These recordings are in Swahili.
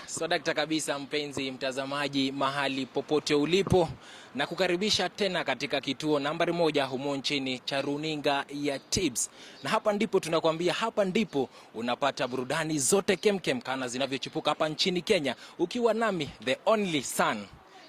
Swadakta kabisa mpenzi mtazamaji mahali popote ulipo, na kukaribisha tena katika kituo nambari 1 humo nchini cha runinga ya Tips. Na hapa ndipo tunakwambia, hapa ndipo unapata burudani zote kemkem kana zinavyochipuka hapa nchini Kenya, ukiwa nami the only son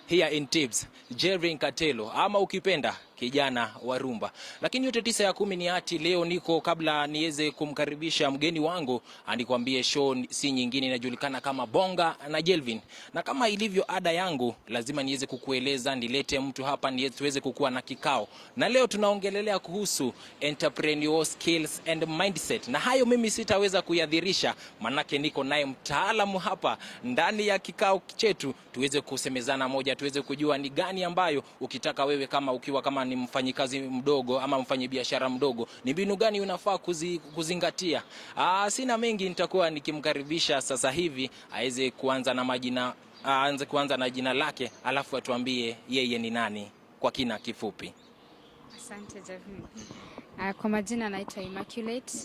here in Tips, Jerry Katelo, ama ukipenda kijana wa rumba. Lakini yote 9 ya 10 ni hati. Leo niko, kabla niweze kumkaribisha mgeni wangu, anikwambie show si nyingine, inajulikana kama Bonga na Jelvin. Na kama ilivyo ada yangu, lazima niweze kukueleza, nilete mtu hapa tuweze kukua na kikao. Na leo tunaongelelea kuhusu entrepreneurial skills and mindset. Na hayo mimi sitaweza kuyadhirisha, manake niko naye mtaalamu hapa ndani ya kikao chetu, tuweze kusemezana moja, tuweze kujua ni gani ambayo ukitaka wewe ukiwa kama ni mfanyikazi mdogo ama mfanyabiashara mdogo, ni mbinu gani unafaa kuzingatia. Sina mengi, nitakuwa nikimkaribisha sasa hivi aweze kuanza na jina lake, alafu atuambie yeye ni nani kwa kina kifupi. Asante Javin. Kwa majina naitwa Immaculate.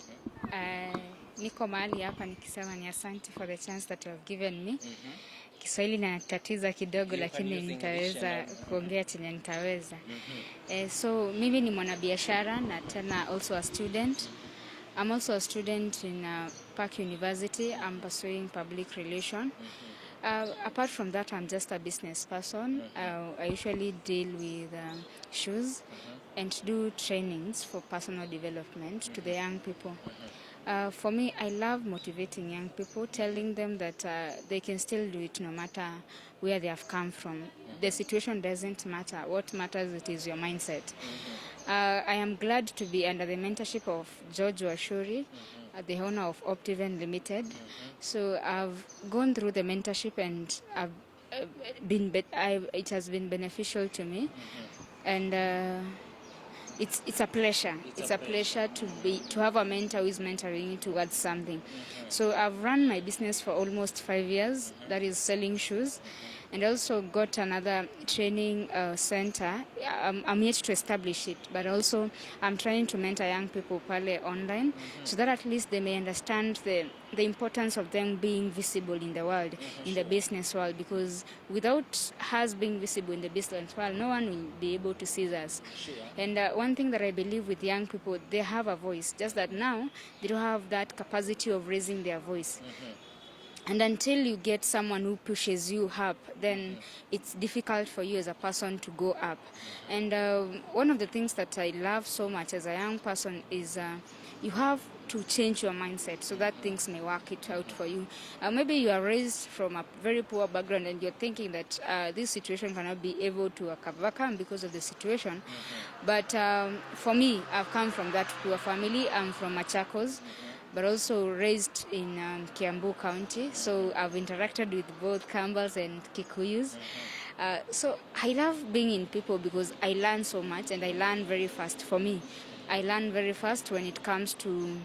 Niko mahali hapa nikisema ni asante for the chance that you have given me. Kiswahili natatiza kidogo, lakini nitaweza kuongea chenye nitaweza. So mimi ni mwanabiashara na tena also a student. I'm also a student in Park University. I'm pursuing public relation. Apart from that, I'm just a business person. I usually deal with shoes and do trainings for personal development to the young people. For me, I love motivating young people, telling them that they can still do it no matter where they have come from. The situation doesn't matter. What matters it is your mindset. I am glad to be under the mentorship of George Washuri, the owner of Optiven Limited. So I've gone through the mentorship and it has been beneficial to me. And it's a pleasure. It's a pleasure to have a mentor who is mentoring you towards something. So I've run my business for almost 5 years, that is selling shoes, and also got another training center. I'm yet to establish it, but also I'm trying to mentor young people pale online, so that at least they may understand the importance of them being visible in the world, in the business world, because without us being visible in the business world, no one will be able to see us. Sure. And one thing that I believe with young people, they have a voice, just that now they don't have that capacity of raising their voice. And until you get someone who pushes you up, then it's difficult for you as a person to go up. And one of the things that I love so much as a young person is you have to change your mindset so that things may work it out for you. Maybe you are raised from a very poor background and you're thinking that this situation cannot be able to overcome because of the situation. But for me, I've come from that poor family. I'm from Machakos, but also raised in Kiambu County. So I've interacted with both Campbells and Kikuyus. So I love being in people because I learn so much and I learn very fast. For me, I learn very fast when it comes to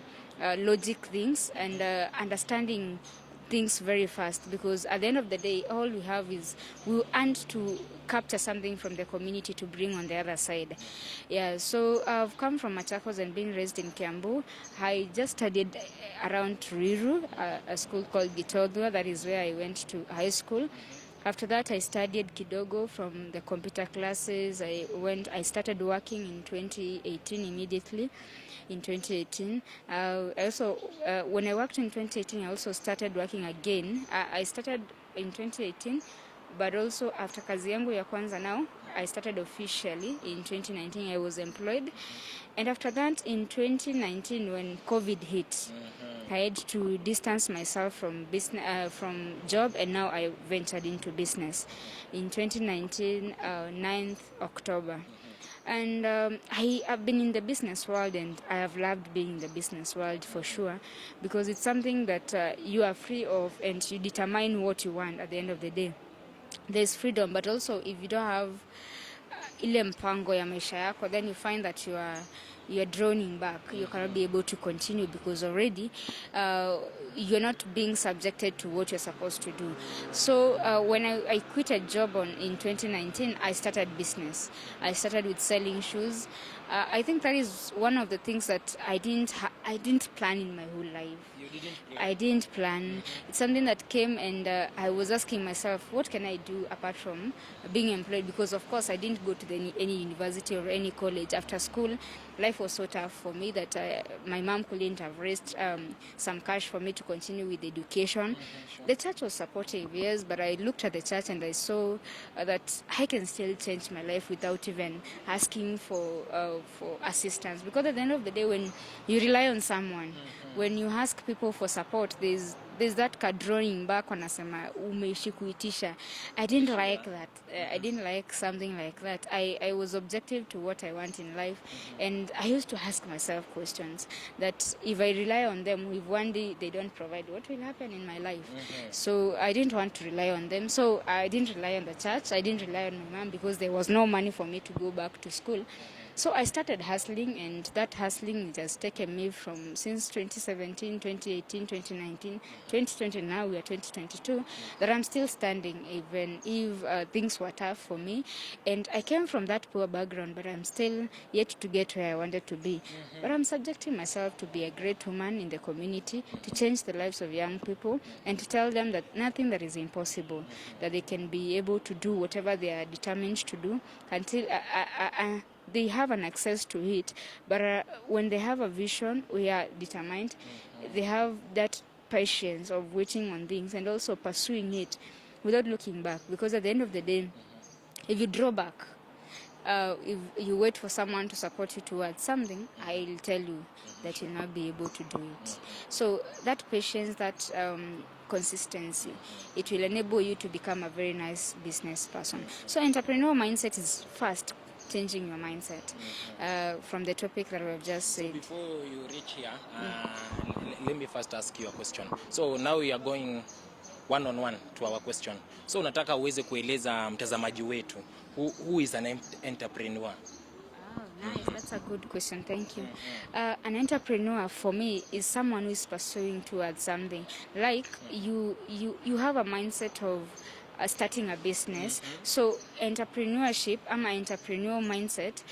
logic things and understanding things very fast, because at the end of the day, all we have is we want to capture something from the community to bring on the other side. Yeah, so I've come from Machakos and being raised in Kiambu. I just studied around Ruiru, a school called Gitodwa. That is where I went to high school. After that, I studied kidogo from the computer classes. I started working in 2018 immediately. In 2018, when I worked in 2018, I also started working again. I started in 2018, but also after kazi yangu ya kwanza now, I started officially in 2019. I was employed, and after that, in 2019, when COVID hit, I had to distance myself from business, from job, and now I ventured into business in 2019, 9th October. And I have been in the business world, and I have loved being in the business world for sure, because it's something that you are free of and you determine what you want at the end of the day. There's freedom, but also if you don't have ile mpango ya maisha yako, then you find that you're drowning back. You cannot be able to continue because already you're not being subjected to what you're supposed to do. So when I quit a job in 2019, I started business. I started with selling shoes. I think that is one of the things that I didn't plan in my whole life. You didn't plan? I didn't plan. It's something that came, and I was asking myself, what can I do apart from being employed? Because of course I didn't go to any university or any college. After school, life was so tough for me that my mom couldn't have raised some cash for me to continue with education. Sure. The church was supportive, yes, but I looked at the church and I saw that I can still change my life without even asking for assistance. Because at the end of the day, when you rely on someone, when you ask people for support, there's that drawing back, wanasema umeishi kuitisha. I didn't like that. I didn't like something like that. I was objective to what I want in life, and I used to ask myself questions that if I rely on them, if one day they don't provide, what will happen in my life? So I didn't want to rely on them. So I didn't rely on the church. I didn't rely on my mom because there was no money for me to go back to school. So I started hustling, and that hustling has taken me from since 2017, 2018, 2019, 2020, now we are 2022, that I'm still standing even if things were tough for me. And I came from that poor background, but I'm still yet to get where I wanted to be. But I'm subjecting myself to be a great woman in the community, to change the lives of young people, and to tell them that nothing that is impossible, that they can be able to do whatever they are determined to do until they have an access to it. But when they have a vision, we are determined. They have that patience of waiting on things and also pursuing it without looking back. Because at the end of the day, if you draw back, if you wait for someone to support you towards something, I'll tell you that you'll not be able to do it. So that patience, that consistency, it will enable you to become a very nice business person. So entrepreneurial mindset is first changing your mindset from the topic that we've just said. So before you reach here, let me first ask you a question. So now we are going one-on-one to our question. So nataka uweze kueleza mtazamaji wetu, who is an entrepreneur? Nice, that's a good question. Thank you. An entrepreneur for me is someone who is pursuing towards something. Like you have a mindset of starting a business. So entrepreneurship, entrepreneurial mindset,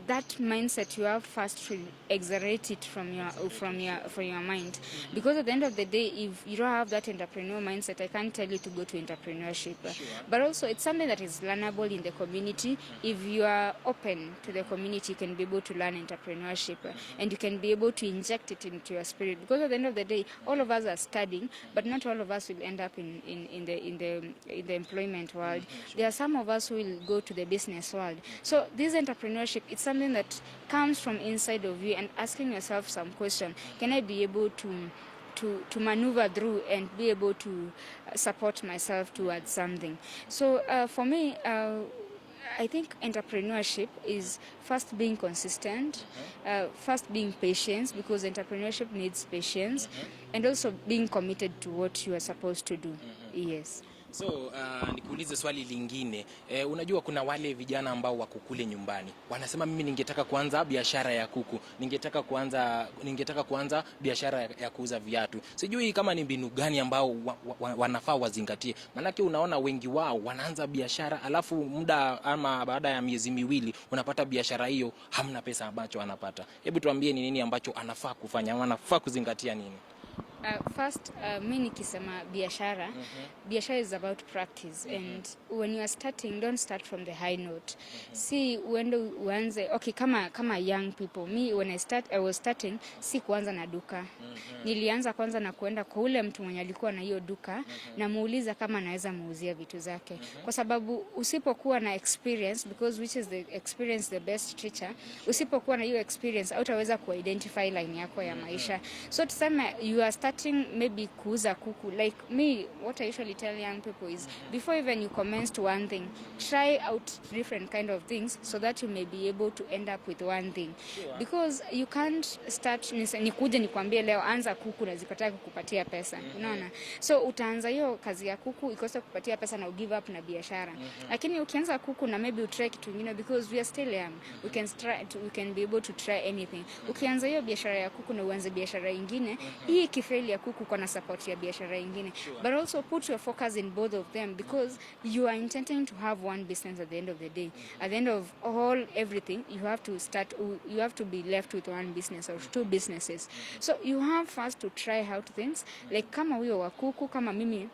that mindset you have first to exaggerate it from your mind. Because at the end of the day, if you don't have that entrepreneurial mindset, I can't tell you to go to entrepreneurship. Sure. But also it's something that is learnable in the community. If you are open to the community, you can be able to learn entrepreneurship, and you can be able to inject it into your spirit. Because at the end of the day, all of us are studying, but not all of us will end up in the employment world. There are some of us who will go to the business world. So this entrepreneurship, it's something that comes from inside of you, and asking yourself some question: can I be able to maneuver through and be able to support myself towards something? So for me, I think entrepreneurship is first being consistent, first being patient, because entrepreneurship needs patience, and also being committed to what you are supposed to do. Yes. So nikuulize swali lingine. Unajua kuna wale vijana ambao wako kule nyumbani wanasema, mimi ningetaka kuanza biashara ya kuku, ningetaka kuanza biashara ya kuuza viatu. Sijui kama ni mbinu gani ambao wanafaa wazingatie. Maana unaona wengi wao wanaanza biashara, alafu muda ama baada ya miezi miwili unapata biashara hiyo hamna pesa ambacho wanapata. Hebu tuambie ni nini ambacho anafaa kufanya, anafaa kuzingatia nini? First, mimi nikisema biashara, biashara is about practice, and when you are starting, don't start from the high note. Si uende uanze, okay, kama young people, me when I was starting, si kuanza na duka. Nilianza kwanza na kuenda kwa ule mtu mwenye alikuwa na hiyo duka, na muuliza kama anaweza muuzia vitu zake. Kwa sababu usipokuwa na experience, because which is the experience the best teacher, usipokuwa na hiyo experience, hautaweza kuidentify line yako ya maisha. So tuseme you are starting starting maybe kuuza kuku, like me, what I usually tell young people is before even you commence to one thing, try out different kind of things so that you may be able to end up with one thing. Sure. Because you can't start nikuje nikwambie leo anza kuku na zikataka kukupatia pesa. Unaona? So utaanza hiyo kazi ya kuku ikose kupatia pesa na give up na biashara. Lakini ukianza kuku na maybe utry kitu kingine, because we are still young, we can be able to try anything. Ukianza hiyo biashara ya kuku na uanze biashara nyingine, hii kifaili ya kuku kwa na support ya biashara nyingine. But also put your focus in both of them, because you are intending to have one business at the end of the day. At the end of everything, you have to be left with one business or two businesses. So you have first to try out things, like kama huyo wa kuku, kama mimi,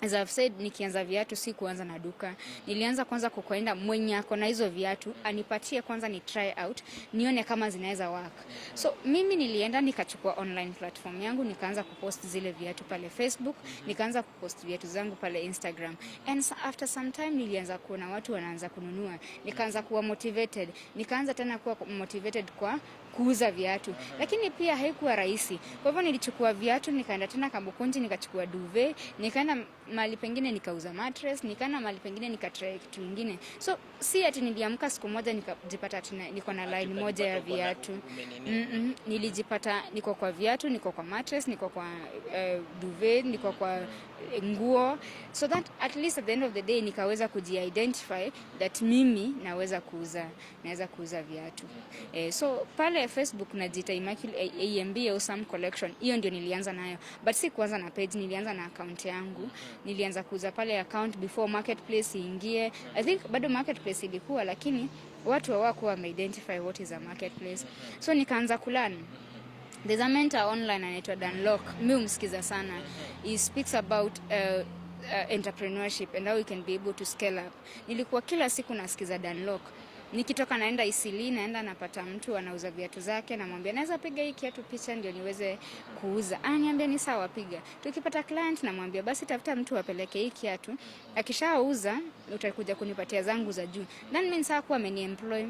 as I've said, nikianza viatu si kuanza na duka. Nilianza kwanza kukwenda mwenye ako na hizo viatu anipatie kwanza ni try out, nione kama zinaweza work. So mimi nilienda nikachukua online platform yangu, nikaanza kupost zile viatu pale Facebook, nikaanza kupost viatu zangu pale Instagram. And after some time nilianza kuona watu wanaanza kununua. Nikaanza kuwa motivated. Nikaanza tena kuwa motivated kwa kuuza viatu. Lakini pia haikuwa rahisi. Kwa hivyo nilichukua viatu, nikaenda tena Kamukunji, nikachukua duvet, nikaenda mahali pengine nikauza mattress, nikaenda mahali pengine nikatry kitu kingine. So si ati niliamka siku moja nikajipata niko na line moja ya viatu. Nilijipata niko kwa viatu, niko kwa mattress, niko kwa duvet, niko kwa nguo, so that at least at the end of the day nikaweza kuji-identify that mimi naweza kuuza viatu. So pale Facebook najiita Immaculate AMB au some collection. Hiyo ndio nilianza nayo. But si kuanza na page, nilianza na account yangu. Nilianza kuuza pale account before marketplace iingie. I think bado marketplace ilikuwa, lakini watu hawakuwa wame-identify what is a marketplace. So nikaanza kulearn. There's a mentor online anaitwa Dan Lok. Mimi humsikiza sana. He speaks about entrepreneurship and how we can be able to scale up. Nilikuwa kila siku nasikiza Dan Lok. Nikitoka naenda Isili, naenda napata mtu anauza viatu zake, namwambia naweza piga hii kiatu picha ndio niweze kuuza. Ananiambia ni sawa, piga. Tukipata client namwambia basi tafuta mtu apeleke hii kiatu. Akishauza utakuja kunipatia zangu za juu. Then mimi sawa kuwa ameniemploy.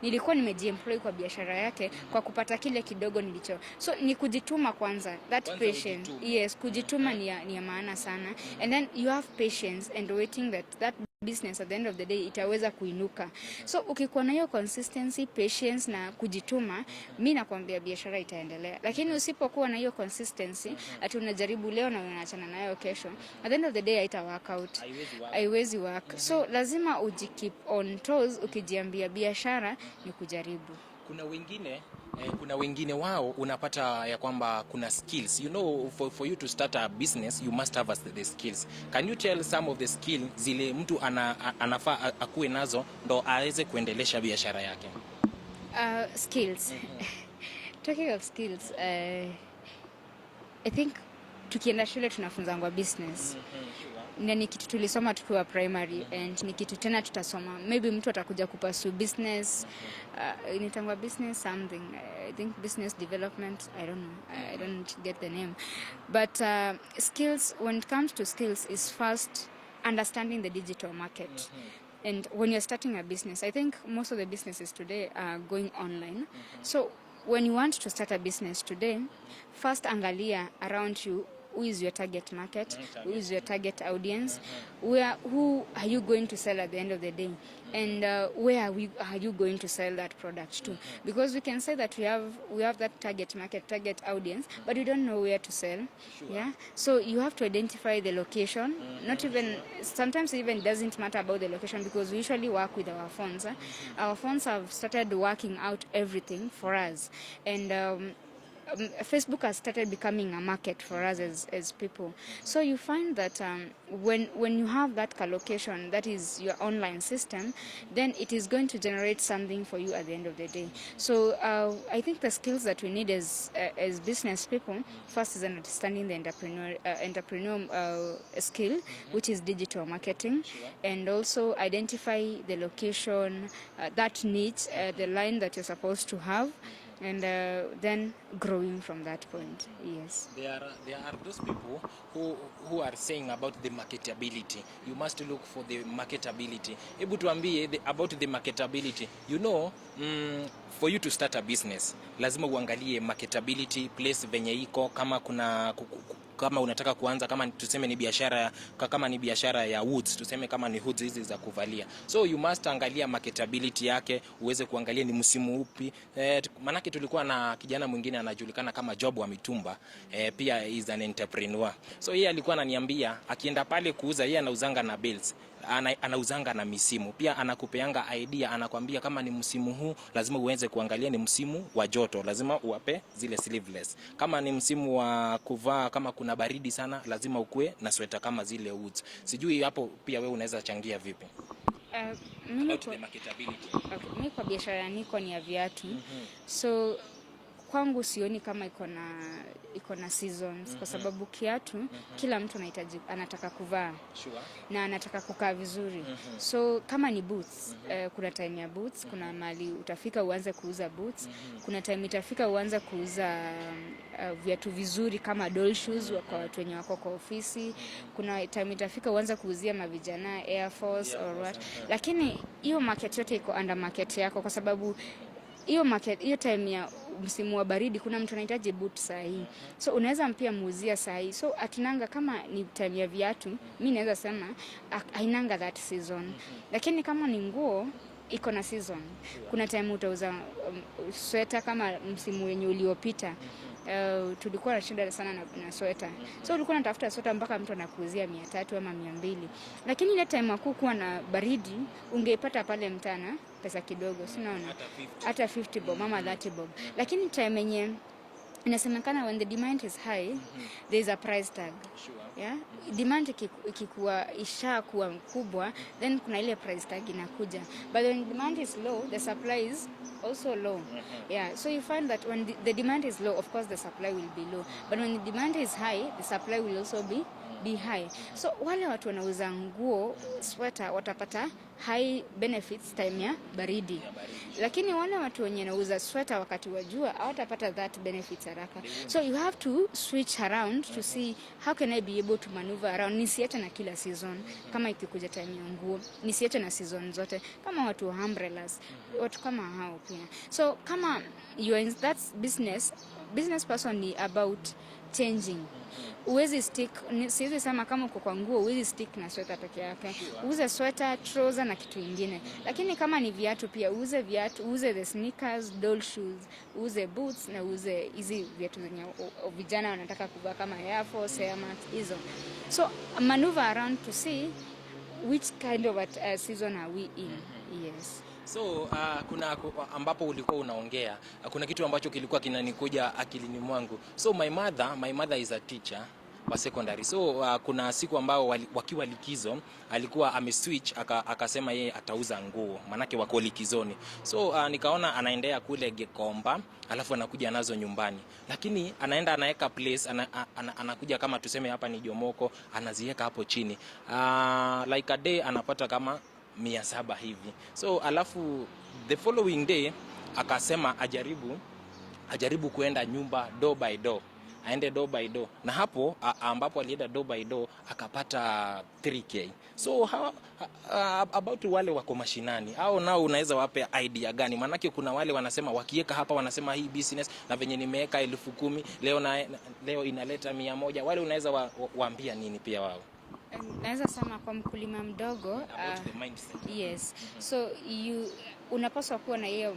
Nilikuwa nimejiemploy kwa biashara yake kwa kupata kile kidogo nilicho. So ni kujituma kwanza. That patience. Yes, kujituma ni ya maana sana. And then you have patience and waiting that business at the end of the day itaweza kuinuka. So ukikuwa na hiyo consistency, patience na kujituma, mimi nakwambia biashara itaendelea. Lakini usipokuwa na hiyo consistency, ati unajaribu leo na unaachana nayo kesho, at the end of the day haita work out. Haiwezi work. So lazima ujikeep on toes ukijiambia biashara ni kujaribu. Kuna wengine wao unapata ya kwamba kuna skills. You know, for you to start a business you must have the skills. Can you tell some of the skills zile mtu anafaa akuwe nazo ndo aweze kuendelesha biashara yake? Skills. Talking of skills, I think tukienda shule tunafunzwa business. Ni kitu tulisoma tukiwa primary, and ni kitu tena tutasoma. Maybe mtu atakuja kupursue business, inatangwa business something. I think business development, I don't know. I don't get the name. But skills, when it comes to skills, is first understanding the digital market. And when you're starting a business, I think most of the businesses today are going online. So when you want to start a business today, first angalia around you, who is your target market, who is your target audience, who are you going to sell at the end of the day, and where are you going to sell that product to? Because we can say that we have that target market, target audience, but we don't know where to sell. Yeah, so you have to identify the location. Not even sometimes it even doesn't matter about the location, because we usually work with our phones. Our phones have started working out everything for us, and Facebook has started becoming a market for us as people. So you find that when you have that location, that is your online system, then it is going to generate something for you at the end of the day. So I think the skills that we need as business people, first is understanding the entrepreneurial skill, which is digital marketing, and also identify the location, that niche, the line that you're supposed to have, and then growing from that point. Yes. There are those people who are saying about the marketability. You must look for the marketability. Hebu tuambie about the marketability. You know, for you to start a business, lazima uangalie marketability, place venye iko, kama unataka kuanza, kama tuseme ni biashara, kama ni biashara ya woods, tuseme kama ni hoods hizi za kuvalia. So you must angalia marketability yake, uweze kuangalia ni msimu upi. Manake tulikuwa na kijana mwingine anajulikana kama Job wa mitumba, pia is an entrepreneur. So yeye alikuwa ananiambia akienda pale kuuza, yeye anauzanga na bills, anauzanga na misimu. Pia anakupeanga idea, anakuambia kama ni msimu huu lazima uweze kuangalia ni msimu wa joto, lazima uwape zile sleeveless. Kama ni msimu wa kuvaa, kama kuna baridi sana, lazima ukue na sweta kama zile woods. Sijui hapo pia wewe unaweza changia vipi? Mimi kwa biashara niko ni ya viatu. So kwangu sioni kama iko na seasons, kwa sababu kiatu kila mtu anataka kuvaa, na anataka kukaa vizuri. So kama ni boots, kuna time ya boots, kuna mali utafika uanze kuuza boots, kuna time itafika uanze kuuza viatu vizuri kama doll shoes kwa watu wenye wako kwa ofisi, kuna time itafika uanze kuuzia mavijana Air Force or what. Lakini hiyo market yote iko under market yako, kwa sababu hiyo time ya msimu wa baridi kuna mtu anahitaji boot saa hii, so unaweza mpia muuzia saa hii. So atunanga kama ni time ya viatu, mimi naweza sema hainanga that season. Lakini kama ni nguo iko na season. Kuna time utauza sweta kama msimu wenye uliopita. Tulikuwa na shida sana na sweta. So ulikuwa unatafuta sweta mpaka mtu anakuuzia 300 ama 200. Lakini ile time hakukuwa na baridi, ungeipata pale mtana pesa kidogo, si unaona? Hata 50 bob ama 30 bob. Lakini time yenye inasemekana when the demand is high, there is a price tag. Yeah? Demand ikikuwa ishakuwa kubwa, then kuna ile price tag inakuja. But when demand is low, the supply is also low. Yeah, so you find that when the demand is low, of course the supply will be low. But when the demand is high, the supply will also be high. So wale watu wanauza nguo, sweater, watapata high benefits time ya baridi. Lakini wale watu wenye wanauza sweater wakati wa jua hawatapata that benefits haraka. So you have to switch around to see how can I be able to maneuver around. Nisiache na kila season. Kama ikikuja time ya nguo, nisiache na season zote. Kama watu wa umbrellas, watu kama hao pia. So kama you are in that business person ni about changing. Uwezi stick, siwezi sema kama uko kwa nguo uwezi stick na sweater peke yake. Uuze sweater, trouser na kitu kingine. Lakini kama ni viatu pia uuze viatu, uuze the sneakers, doll shoes, uuze boots na uuze hizi viatu zenye vijana wanataka kuvaa kama Air Force, Air Max hizo. So maneuver around to see which kind of a season are we in. Yes. So kuna ambapo ulikuwa unaongea, kuna kitu ambacho kilikuwa kinanikuja akilini mwangu. So my mother is a teacher wa secondary. So kuna siku ambao wakiwa likizo alikuwa ameswitch akasema yeye atauza nguo, manake wako likizoni. So nikaona anaendea kule Gekomba alafu anakuja nazo nyumbani. Lakini anaenda anaweka place, anakuja kama tuseme hapa ni Jomoko, anaziweka hapo chini. Like a day anapata kama 700 hivi. So alafu the following day akasema ajaribu kuenda nyumba door by door. Aende door by door. Na hapo ambapo alienda door by door akapata 3k. So about wale wako mashinani, au nao unaweza wape idea gani? Manake kuna wale wanasema wakiweka hapa wanasema hii business na venye nimeweka 10,000 leo inaleta 100. Wale unaweza waambia nini pia wao? Naweza sema kwa mkulima mdogo, yes. So unapaswa kuwa na hiyo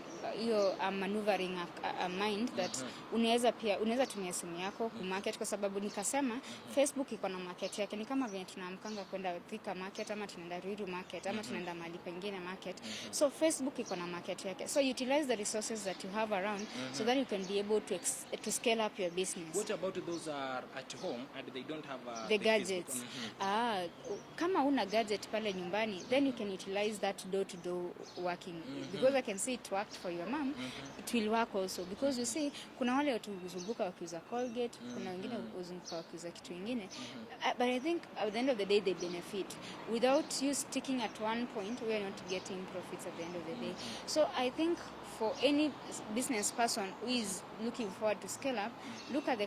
maneuvering a mind that unaweza tumia simu yako ku market, kwa sababu nikasema Facebook iko na market yake. Ni kama vile tunaamkanga kwenda Thika market ama tunaenda Ruiru market ama tunaenda mahali pengine market. So Facebook iko na market yake. So utilize the resources that you have around so that you can be able to scale up your business. What about those are at home and they don't have the gadgets? Kama una gadget pale nyumbani, then you can utilize that door to door working. Because I can see it worked for your mom, it will work also. Because you see, kuna wale watu huzunguka wakiuza Colgate, kuna wengine huzunguka wakiuza kitu kingine. But I think at the end of the day they benefit. Without you sticking at one point, we are not getting profits at the end of the day. So I think for any business person who is looking forward to scale up, look at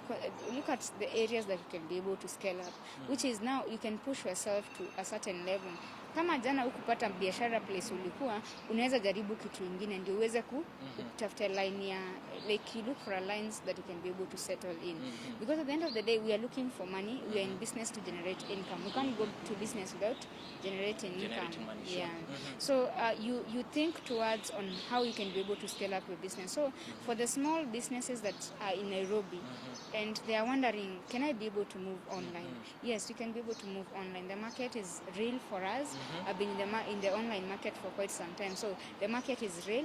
the areas that you can be able to scale up, which is now you can push yourself to a certain level. Kama jana ukupata biashara place ulikuwa, unaweza jaribu kitu kingine ndio uweze kutafuta line ya, like you look for a lines that you can be able to settle in. Because at the end of the day, we are looking for money. We are in business to generate income. We can't go to business without generating income. Money, yeah. So you think towards on how you can be able to scale up your business. So for the small businesses that are in Nairobi and they are wondering, can I be able to move online? Yes, you can be able to move online. The market is real for us. I've been in the online market for quite some time, so the market is real.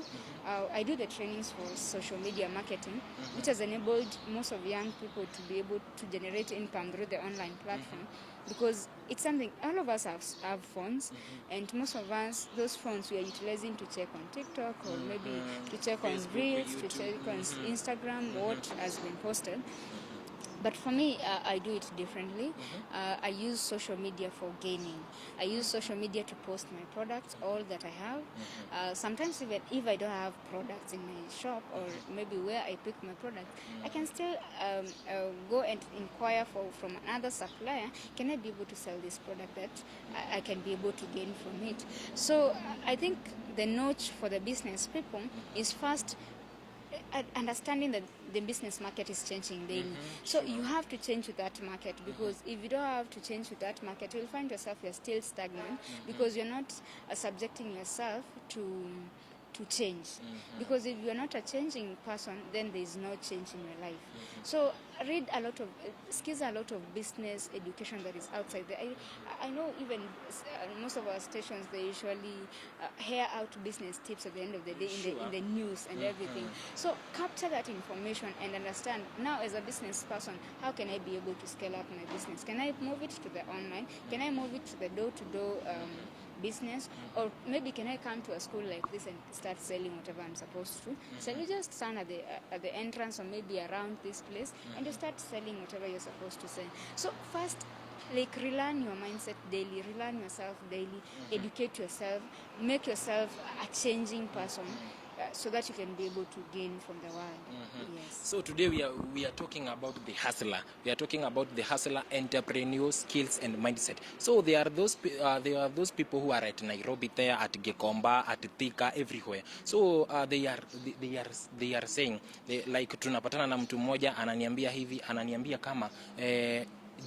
I do the trainings for social media marketing, which has enabled most of young people to be able to generate income through the online platform, because it's something, all of us have phones, and most of us, those phones we are utilizing to check on TikTok or maybe to check Facebook, on Reels, to check on Instagram, what has been posted. But for me, I do it differently. I use social media for gaining. I use social media to post my products, all that I have. Sometimes even if I don't have products in my shop or maybe where I pick my products, I can still go and inquire from another supplier, can I be able to sell this product that I can be able to gain from it. So I think the notch for the business people is first understanding that the business market is changing daily. So you have to change with that market, because if you don't have to change with that market, you'll find yourself you're still stagnant, because you're not subjecting yourself to change. Because if you're not a changing person, then there's no change in your life. So read a lot of, skills a lot of business education that is outside there. I know even most of our stations, they usually hear out business tips at the end of the day in the news and everything. So capture that information and understand, now as a business person, how can I be able to scale up my business? Can I move it to the online? Can I move it to the door-to-door business? Or maybe can I come to a school like this and start selling whatever I'm supposed to? So you just stand at the entrance or maybe around this place and you start selling whatever you're supposed to sell. So first, like, relearn your mindset daily, relearn yourself daily, educate yourself, make yourself a changing person, so that you can be able to gain from the world. Yes. So today we are talking about the hustler. We are talking about the hustler, entrepreneurial skills and mindset. So there are those people who are at Nairobi, there at Gikomba, at Thika, everywhere. So they are saying, like, tunapatana na mtu mmoja ananiambia kama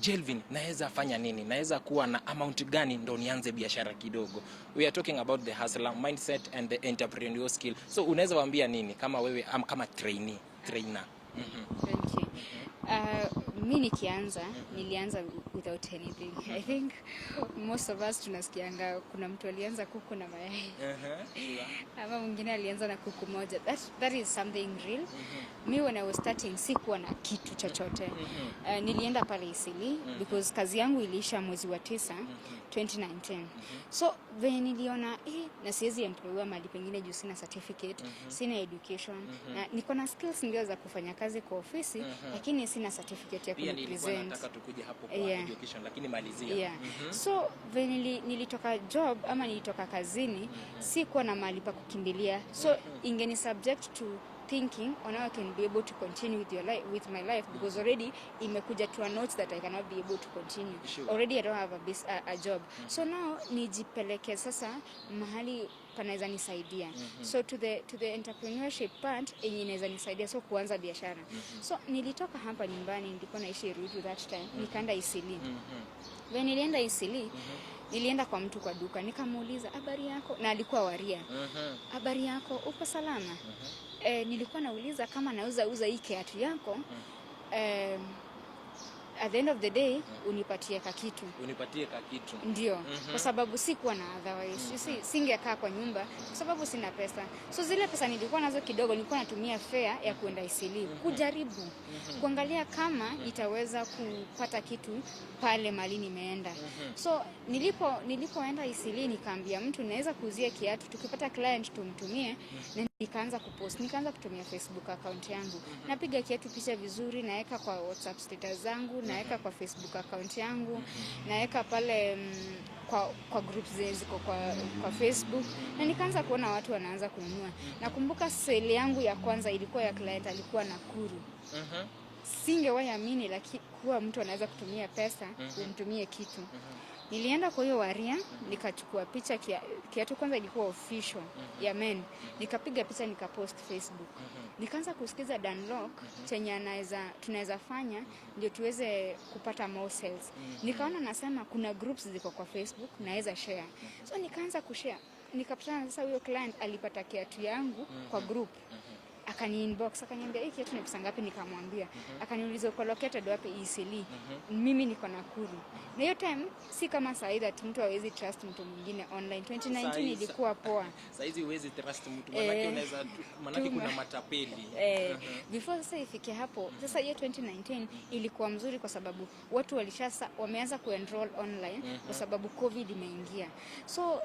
Jelvin, naweza fanya nini? Naweza kuwa na amount gani ndo nianze biashara kidogo? We are talking about the hustler mindset and the entrepreneurial skill. So unaweza waambia nini kama wewe kama trainer? Thank you. Mi nilianza without anything. I think most of us tunasikianga kuna mtu alianza kuku na mayai. Ama mwingine alianza na kuku moja. That is something real. Me when I was starting sikuwa na kitu chochote. Nilienda pale Isili because kazi yangu iliisha mwezi wa 9 2019. So venye niliona na siwezi employwa mahali pengine juu sina certificate, sina education, na niko na skills ndio za kufanya kazi kwa ofisi, lakini sina certificate ya kupresent. Nataka tukuje hapo kwa education, lakini malizia. So venye nilitoka job ama nilitoka kazini, sikuwa na mahali pa kukimbilia. So ingeni subject to thinking on how I can be able to continue with my life, because already imekuja to a note that I cannot be able to continue. Already I don't have a job. So now nijipeleke sasa mahali panaweza nisaidia. So to the entrepreneurship part yenye inaweza nisaidia, so kuanza biashara. So nilitoka hapa nyumbani, nilikuwa naishi Ruiru that time, nikaenda Isili. When nilienda Isili, nilienda kwa mtu kwa duka, nikamuuliza habari yako, na alikuwa Waria. Habari yako, uko salama? Nilikuwa nauliza kama nauza hii kiatu yako, at the end of the day unipatie kakitu. Ndio. Kwa sababu sikuwa na otherwise. Singekaa kwa nyumba kwa sababu sina pesa. So zile pesa nilikuwa nazo kidogo, nilikuwa natumia fare ya kuenda Isili kujaribu kuangalia kama itaweza kupata kitu pale mali nimeenda. So nilipoenda Isili nikaambia mtu naweza kuuzia kiatu, tukipata client tumtumie, na nikaanza kupost, nikaanza kutumia Facebook account yangu. Napiga kiatu picha vizuri, naeka kwa WhatsApp status zangu, naeka kwa Facebook account yangu, naeka pale kwa groups ziko kwa Facebook, na nikaanza kuona watu wanaanza kununua. Nakumbuka sale yangu ya kwanza ilikuwa ya client alikuwa Nakuru. Singewahi amini lakini kuwa mtu anaweza kutumia pesa umtumie kitu. Nilienda kwa hiyo waria, nikachukua picha kiatu kwanza ilikuwa official ya men. Nikapiga picha nikapost Facebook. Nikaanza kusikiza Danlock chenye tunaweza fanya ndio tuweze kupata more sales. Nikaona nasema kuna groups ziko kwa Facebook naweza share. So nikaanza kushare. Nikapatana sasa huyo client alipata kiatu yangu kwa group. Akani inbox akaniambia hiki kiatu ni pesa ngapi, nikamwambia. Akaniuliza uko located wapi Eastleigh. Mimi niko Nakuru. Na hiyo time si kama sasa that mtu hawezi trust mtu mwingine online. 2019 ilikuwa poa. Sasa hizi huwezi trust mtu manake kuna matapeli. Before sasa ifike hapo, sasa hiyo 2019 ilikuwa mzuri kwa sababu watu wameanza kuenroll online kwa sababu COVID imeingia. So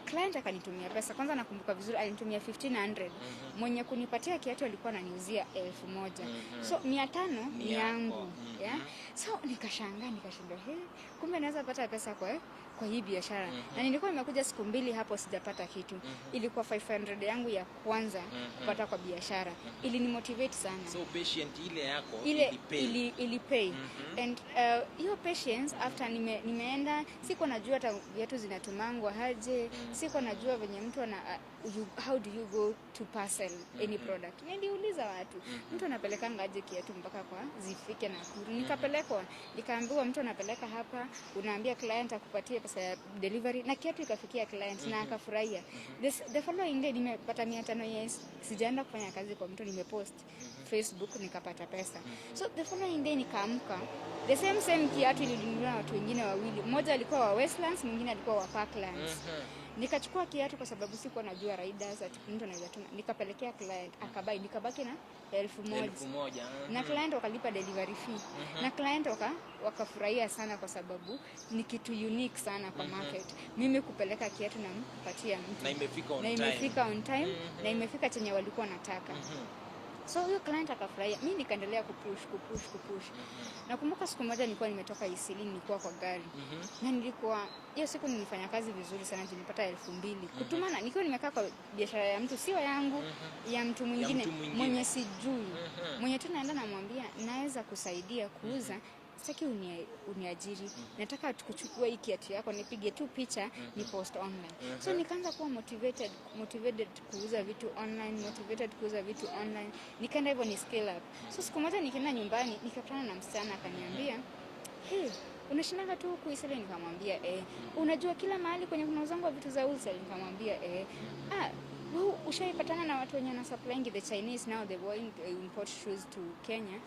client akanitumia pesa. Kwanza nakumbuka vizuri alinitumia 1500. Mwenye kunipatia kiatu alikuwa ananiuzia 1000. So 500 ni yangu. Yeah? So nikashangaa nikashindwa, kumbe naweza pata pesa kwa hii biashara. Na nilikuwa nimekuja siku 2 hapo sijapata kitu. Ilikuwa 500 yangu ya kwanza kupata kwa biashara. Ilinimotivate sana. So patient ile yako ilipay. And hiyo patience after nimeenda siko najua hata viatu zinatumangwa haje, siko najua venye mtu how do you go to parcel any product. Niliuliza watu, mtu anapeleka ngaje kiatu mpaka kwa zifike Nakuru. Nikapelekwa, nikaambiwa mtu anapeleka hapa, unaambia client akupatie pesa ya delivery na kiatu ikafikia client na akafurahia. The following day nimepata 500 yes. Sijaenda kufanya kazi kwa mtu, nimepost Facebook nikapata pesa. So the following day nikaamka, the same kiatu ilinunuliwa na watu wengine wawili. Mmoja alikuwa wa Westlands, mwingine alikuwa wa Parklands. Nikachukua kiatu kwa sababu sikuwa najua riders ati mtu anaweza tuma. Nikapelekea client akabai, nikabaki na 1000. Na client wakalipa delivery fee. Na client wakafurahia sana kwa sababu ni kitu unique sana kwa market. Mimi kupeleka kiatu na kupatia mtu. Na imefika on time. Na imefika chenye walikuwa nataka. So huyo client akafurahia. Mimi nikaendelea kupush. Nakumbuka siku moja nilikuwa nimetoka Eastleigh, nilikuwa kwa gari. Na nilikuwa hiyo siku nilifanya kazi vizuri sana, nilipata 2000. Kutumana nikiwa nimekaa kwa biashara ya mtu sio yangu, ya mtu mwingine mwenye sijui. Mwenye tu naenda namwambia naweza kusaidia kuuza. Sitaki uniajiri. Nataka tukuchukua hii kiatu yako nipige tu picha ni post online. So nikaanza kuwa motivated kuuza vitu online, Nikaenda hivyo ni scale up. So siku moja nikienda nyumbani nikakutana na msichana akaniambia, unashindaga tu huku Eastleigh? Nikamwambia unajua kila mahali kwenye kunauzangwa vitu za wholesale? Nikamwambia wewe ushaipatana na watu wenye na supplying the Chinese, now they going to import shoes to Kenya.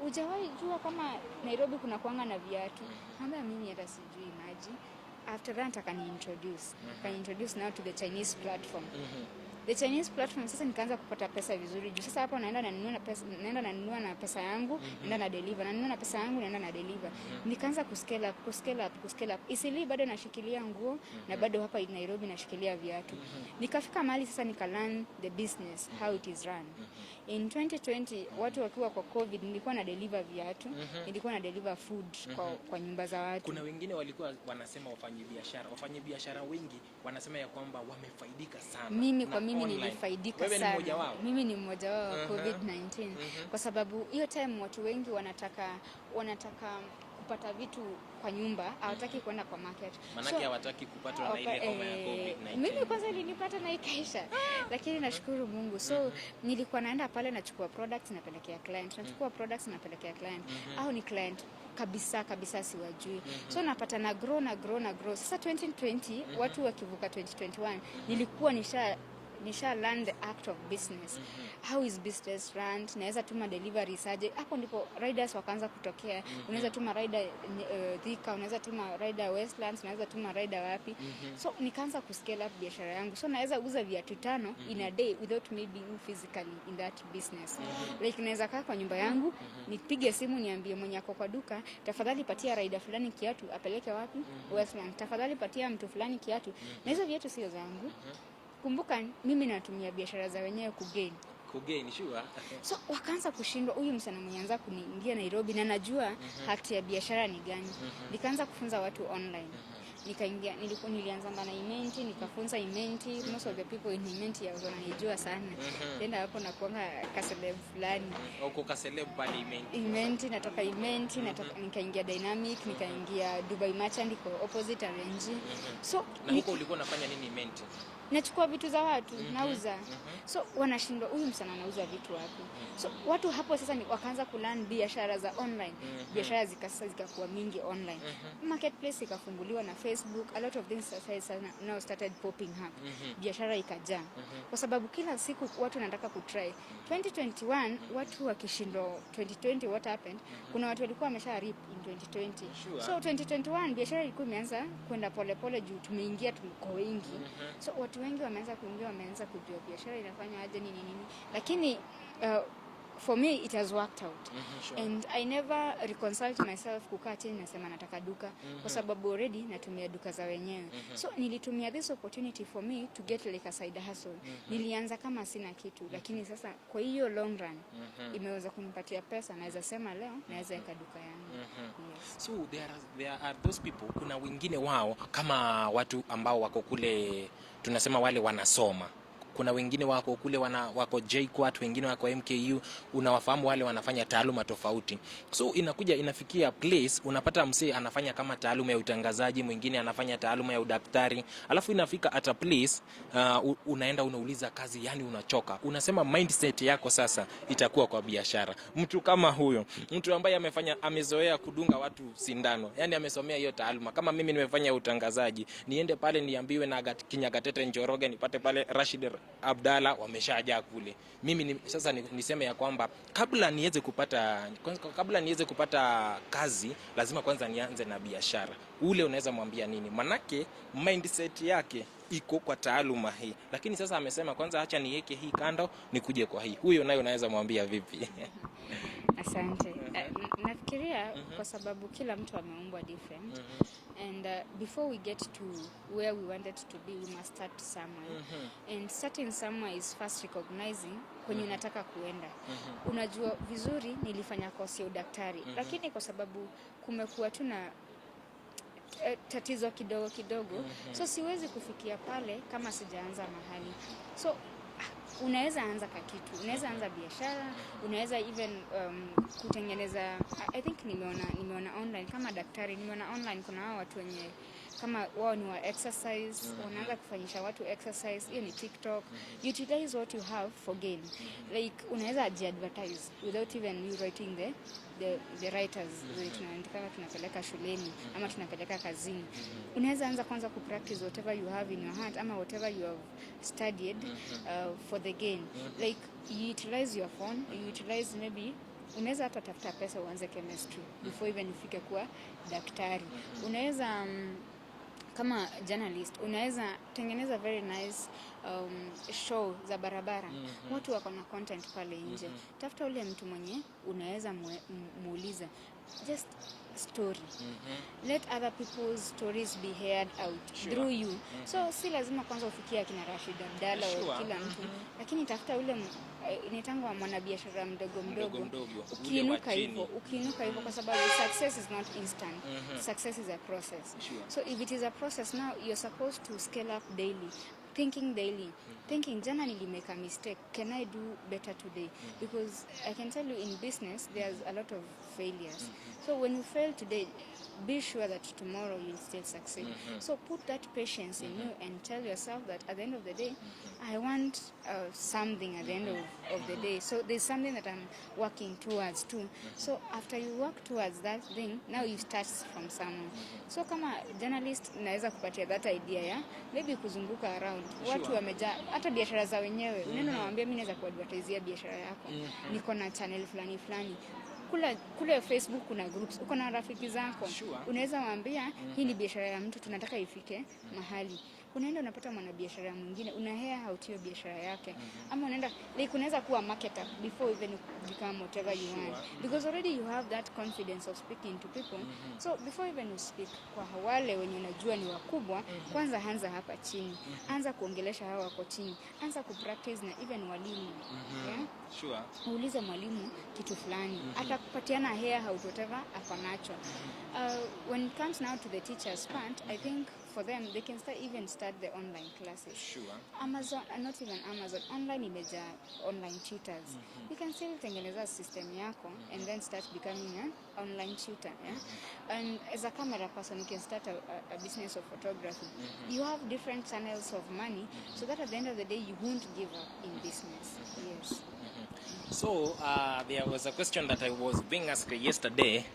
Hujawahi jua kama Nairobi kuna kuanga na viatu? Ambia mimi hata sijui maji. After that akani-introduce now to the Chinese platform. The Chinese platform sasa nikaanza kupata pesa vizuri. Juu sasa hapo naenda nanunua na pesa yangu, naenda na deliver. Nanunua na pesa yangu, naenda na deliver. Nikaanza kuscale up. Eastleigh bado nashikilia nguo na bado hapa in Nairobi nashikilia viatu. Nikafika mahali sasa learn the business, how it is run. In 2020 watu wakiwa kwa COVID nilikuwa na deliver viatu, nilikuwa na deliver food kwa nyumba za watu. Kuna wengine walikuwa wanasema wafanye biashara wengi wanasema ya kwamba wamefaidika sana. Mimi nilifaidika sana. Mimi ni mmoja wao wa COVID-19 kwa sababu hiyo time watu wengi wanataka kupata vitu kwa nyumba, hawataki kwenda kwa market. Manake hawataki kupatwa na ile homa ya COVID-19. Mimi kwanza ilinipata na ikaisha. Lakini nashukuru Mungu. So nilikuwa naenda pale nachukua products napelekea client. Au ni client kabisa siwajui. So napata na grow. Sasa 2020 watu wakivuka 2021 nilikuwa nisha learn the act of business. How is business run? Naweza tuma delivery saje. Hapo ndipo riders wakaanza kutokea. Unaweza tuma rider Thika, unaweza tuma rider Westlands, unaweza tuma rider wapi. So nikaanza kuscale up biashara yangu. So naweza uza viatu 5 in a day without me being physically in that business. Like naweza kaa kwa nyumba yangu, nipige simu niambie mwenye ako kwa duka, tafadhali patia rider fulani kiatu apeleke wapi? Westlands. Tafadhali patia mtu fulani kiatu. Na hizo viatu sio zangu. Kumbuka mimi natumia biashara za wenyewe kugain sure. So wakaanza kushindwa, huyu msana mwenye anza kuniingia Nairobi na najua haki ya biashara ni gani. Nikaanza kufunza watu online. nilianza na event, nikafunza event, most of the people in event ya wananijua sana. Tena hapo na kuanga kaseleb fulani. Uko kaseleb pale event, natoka nikaingia Dynamic, nikaingia Dubai Merchant iko opposite RNG. So na huko ulikuwa unafanya nini event? Nachukua vitu za watu, nauza. So wanashindwa huyu msana anauza vitu wapi? So watu hapo sasa wakaanza kulearn biashara za online. Biashara zikakuwa mingi online. Marketplace ikafunguliwa na Facebook. A lot of things now started popping up. Biashara ikajaa. Kwa sababu kila siku watu wanataka kutry. 2021 watu wakishindwa 2020 what happened? Kuna watu walikuwa wamesha rip in 2020. So 2021 biashara ilikuwa imeanza kwenda polepole juu tumeingia tuko wengi. So watu wengi wameanza kuingia, wameanza kujua biashara inafanya aje nini. Lakini for me it has worked out. And I never reconciled myself kukaa chini nasema nataka duka kwa sababu already natumia duka za wenyewe. So nilitumia this opportunity for me to get like a side hustle. Nilianza kama sina kitu lakini sasa kwa hiyo long run imeweza kunipatia pesa, naweza sema leo naweza weka duka yangu. Yes. So there are those people, kuna wengine wao kama watu ambao wako kule tunasema wale wanasoma. Kuna wengine wako kule wako JKUAT, wengine wako MKU, unawafahamu wale wanafanya taaluma tofauti. So inafikia place unapata msee anafanya kama taaluma ya utangazaji, mwingine anafanya taaluma ya udaktari. Alafu inafika at a place unaenda unauliza kazi, yani unachoka. Unasema mindset yako sasa itakuwa kwa biashara. Mtu kama huyo, mtu ambaye amezoea kudunga watu sindano, yani amesomea hiyo taaluma. Kama mimi nimefanya utangazaji, niende pale niambiwe na Kinyagatete Njoroge, nipate pale Rashid Abdalla wameshajaa kule. Mimi sasa niseme ya kwamba kabla niweze kupata kazi lazima kwanza nianze na biashara. Ule unaweza mwambia nini? Manake mindset yake iko kwa taaluma hii. Lakini sasa amesema kwanza acha niweke hii kando nikuje kwa hii. Huyo naye unaweza mwambia vipi? Asante. Nafikiria kwa sababu kila mtu ameumbwa different. And before we get to where we wanted to be, we must start somewhere. And starting somewhere is first recognizing kwenye unataka kuenda. Unajua vizuri nilifanya kosi ya udaktari, lakini kwa sababu kumekuwa tu na tatizo kidogo, so siwezi kufikia pale kama sijaanza mahali. So unaweza anza kitu, unaweza anza biashara, unaweza even kutengeneza. I think nimeona online kama daktari, nimeona online kuna hao watu wenye kama wao ni wa exercise, wanaanza kufanyisha watu exercise. Hiyo ni TikTok. Utilize what you have for gain. Like unaweza advertise without even you writing the writers. Tunaandika tunapeleka shuleni ama tunapeleka kazini. Unaweza anza kwanza ku practice whatever you have in your heart ama whatever you have studied for the gain. Like you utilize your phone, you utilize maybe unaweza hata tafuta pesa uanze chemistry before even ufike kuwa daktari. Unaweza kama journalist unaweza tengeneza very nice show za barabara. Watu wako na content pale nje. Tafuta ule mtu mwenye unaweza muuliza just story. Let other people's stories be heard out through you. So si lazima kwanza ufikie kina Rashid Abdalla au kila mtu, lakini tafuta ule inatangwa mwanabiashara mdogo. Ukiinuka hivyo kwa sababu success is not instant. Success is a process. So if it is a process, now you're supposed to scale up daily. Thinking jana make a mistake, can I do better today? Because I can tell you in business there's a lot of failures. So when you fail today, be sure that tomorrow you'll still succeed. So put that patience in you and tell yourself that at the end of the day, I want something at the end of the day. So there's something that I'm working towards too. So after you work towards that thing, now you start from somewhere. So kama journalist naweza kupatia that idea ya maybe kuzunguka around. Watu wamejaa hata biashara za wenyewe. Unaenda nawaambia mimi naweza kuadvertise biashara yako. Niko na channel fulani. Kule Facebook kuna groups, uko na rafiki zako. Unaweza waambia hii ni biashara ya mtu tunataka ifike mahali. Unaenda unapata mwanabiashara mwingine, unahea out hiyo biashara yake. Ama unaenda unaweza kuwa marketer before even you become whatever you want. Because already you have that confidence of speaking to people. So before even you speak kwa wale wenye unajua ni wakubwa, kwanza anza hapa chini. Anza kuongelesha hao wako chini. Anza kupractice na even walimu. Uulize mwalimu kitu fulani. Hata atakupatiana hair out whatever ako nacho. When it comes now to the teachers part, I think for them they can start the online classes. Sure. Amazon, not even Amazon, online imeja online tutors. You can still tengeneza system yako and then start becoming an online tutor. Yeah? And as a camera person, you can start a business of photography. You have different channels of money, so that at the end of the day you won't give up in business. Yes. So there was a question that I was being asked yesterday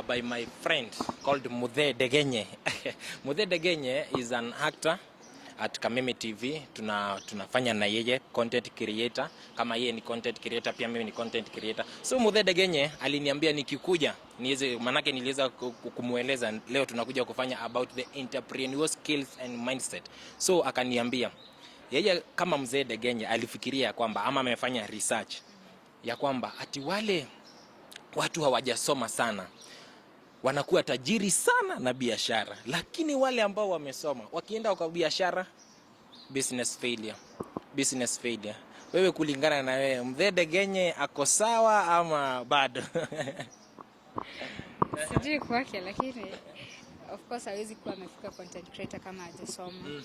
by my friend called Muthe Degenye. Muthe Degenye is an actor at Kameme TV. Tunafanya na yeye content creator. Kama yeye ni content creator, pia mimi ni content creator. So Muthe Degenye aliniambia nikikuja manake niliweza kumueleza leo tunakuja kufanya about the entrepreneurial skills and mindset. So akaniambia yeye kama Mzee Degenye alifikiria kwamba ama amefanya research ya kwamba ati wale watu hawajasoma sana wanakuwa tajiri sana na biashara, lakini wale ambao wamesoma wakienda kwa biashara, business failure. Wewe kulingana na wewe Mzee Degenye ako sawa ama bado? Sijui kwake, lakini of course hawezi kuwa amefika content creator kama hajasoma.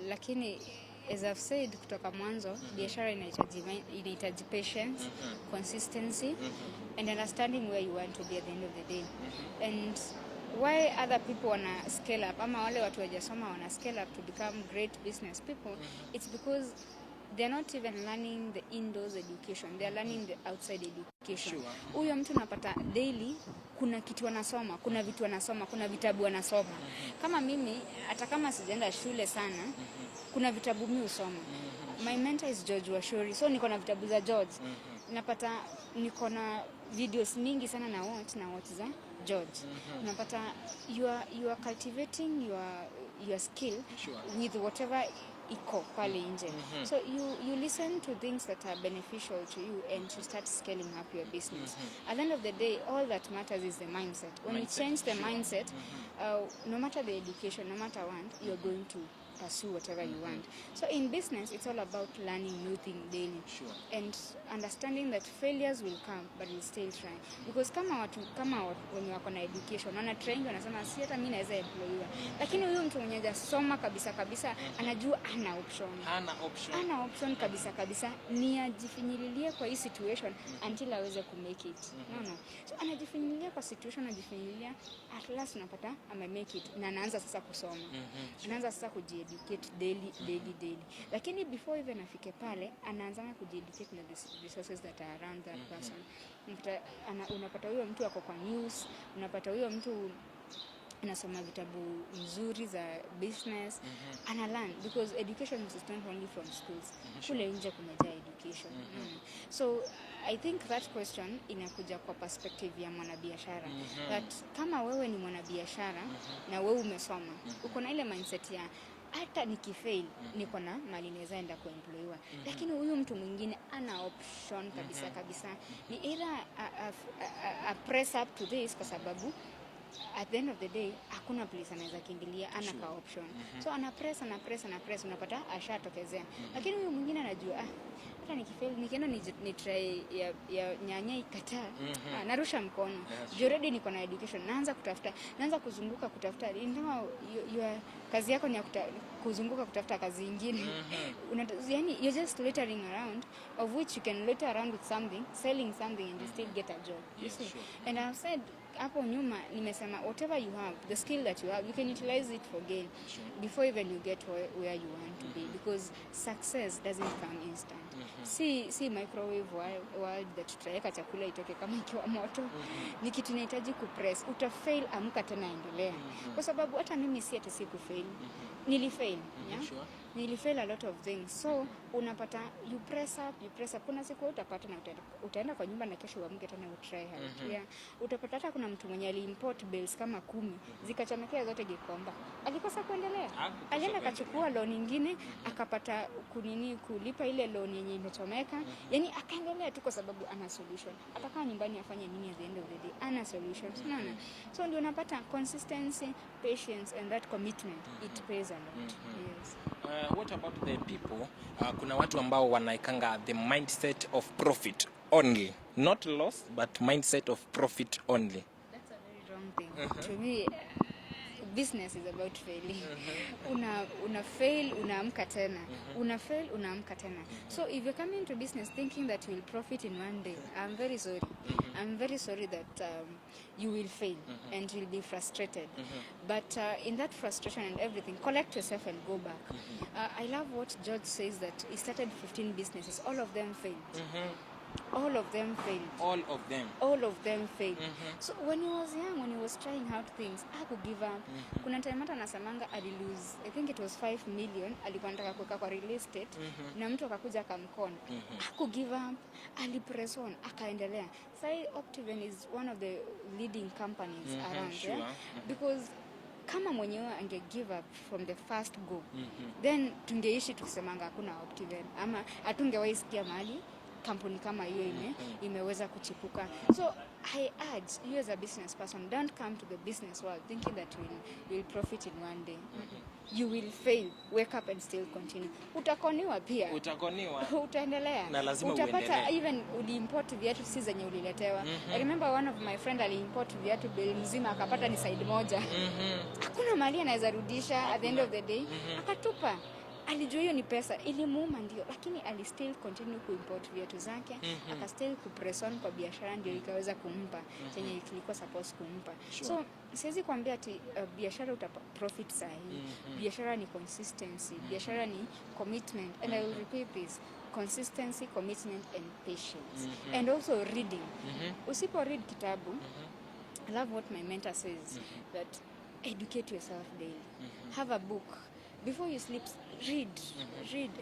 Lakini as I've said kutoka mwanzo, biashara inahitaji patience, consistency, and understanding where you want to be at the end of the day. And why other people wanna scale up, ama wale watu hawajasoma wana scale up to become great business people, it's because they're not even learning the indoors education, they're learning the outside education. Huyo mtu unapata daily kuna kitu anasoma, kuna vitu anasoma, kuna vitabu anasoma. Kama mimi hata kama sijaenda shule sana, kuna vitabu mimi husoma. My mentor is George Washuri, so niko na vitabu za George. Napata niko na videos mingi sana na watch za George. Napata you are cultivating your skill with whatever iko pale nje. So you listen to things that are beneficial to you and you start scaling up your business. At the end of the day, all that matters is the mindset. When you change the mindset, no matter the education, no matter what, you're going to pursue whatever you want. So in business, it's all about learning new things daily. And understanding that failures will come, but you'll still try. Because kama when wako na education, wana train wanasema si hata mimi naweza employer. Lakini huyo mtu mwenye hajasoma kabisa anajua ana option kabisa ni ajifinyililie kwa hii situation until aweze ku make it. No. So anajifinyililia kwa situation, anajifinyililia at last unapata ame make it na anaanza sasa kusoma. Anaanza sasa educate daily. Lakini before even afike pale, anaanza kuji-educate na the resources that are around that person. Unapata huyo mtu ako kwa news, unapata huyo mtu anasoma vitabu nzuri za business, ana learn because education is not only from schools. Kule nje kumejaa education. So I think that question inakuja kwa perspective ya mwanabiashara. That kama wewe ni mwanabiashara na wewe umesoma, uko na ile mindset ya hata nikifail niko na mali naweza enda kuemployiwa. Lakini huyu mtu mwingine ana option kabisa. Ni either a press up to this kwa sababu at the end of the day hakuna place anaweza kimbilia, ana ka option. So ana press unapata ashatokezea. Lakini huyu mwingine anajua hata nikifail nikienda ni try ya nyanya ikataa, narusha mkono. Already niko na education, naanza kuzunguka kutafuta. Ingawa kazi yako ni ya kuzunguka kutafuta kazi nyingine. Yani you're just loitering around, of which you can loiter around with something, selling something and you still get a job. You see? And I've said hapo nyuma nimesema whatever you have, the skill that you have, you can utilize it for gain before even you get where you want to be, because success doesn't come instant. Si microwave world that tutaweka chakula itoke kama ikiwa moto. Ni kitu inahitaji kupress. Utafail, amka tena endelea. Kwa sababu hata mimi si ati sikufail. Nilifail, nilifail a lot of things. So unapata you press up. Kuna siku utapata na utaenda kwa nyumba na kesho uamke tena utry hard. Utapata hata kuna mtu mwenye aliimport bills kama 10 zikachomekea zote Gikomba. Alikosa kuendelea. Alienda akachukua loan nyingine akapata kulipa ile loan yenye imechomeka. Yani akaendelea tu kwa sababu ana solution. Atakaa nyumbani afanye nini at the end of the day? Ana solution. Unaona? So ndio unapata consistency, patience and that commitment. It pays a lot. Yes. What about the people? Kuna watu ambao wanaikanga the mindset of profit only, not loss, but mindset of profit only. That's a very wrong thing. To me, business is about failing. Una fail, unaamka tena. Una fail, unaamka tena. So if you're coming to business thinking that you will profit in one day, I'm very sorry. I'm very sorry that you will fail and you'll be frustrated. But in that frustration and everything, collect yourself and go back. I love what George says, that he started 15 businesses. All of them failed. All of them failed. All of them. All of them failed. So when he was young, when he was trying out things, haku give up. Kuna time hata nasamanga alilose, I think it was 5 million, alikuwa anataka kuweka kwa real estate, na mtu akakuja akamkona. Haku give up, alipress on, akaendelea. Sai Optiven is one of the leading companies around there. Yeah? Because kama mwenyewe ange give up from the first go, then tungeishi tukisemanga hakuna Optiven, ama hatungewahi sikia mahali kampuni kama hiyo imeweza kuchipuka. So I urge you as a business person, don't come to the business world thinking that you will profit in one day. You will fail. Wake up and still continue. Utakoniwa pia. Utakoniwa. Utaendelea. Na lazima utapata even uliimport viatu si zenye uliletewa. I remember one of my friend aliimport viatu beli mzima akapata ni side moja. Hakuna mali anaweza rudisha at the end of the day. Akatupa. Alijua hiyo ni pesa, ilimuuma ndio, lakini ali still continue kuimport viatu zake, aka still kupress on kwa biashara ndio ikaweza kumpa chenye kilikuwa supposed kumpa. So siwezi kuambia ati biashara profit sahihi. Biashara ni consistency, biashara ni commitment, and I will repeat this: consistency, commitment and patience. And also reading. Usipo read kitabu, I love what my mentor says, that educate yourself daily. Have a book. Before you sleep, read,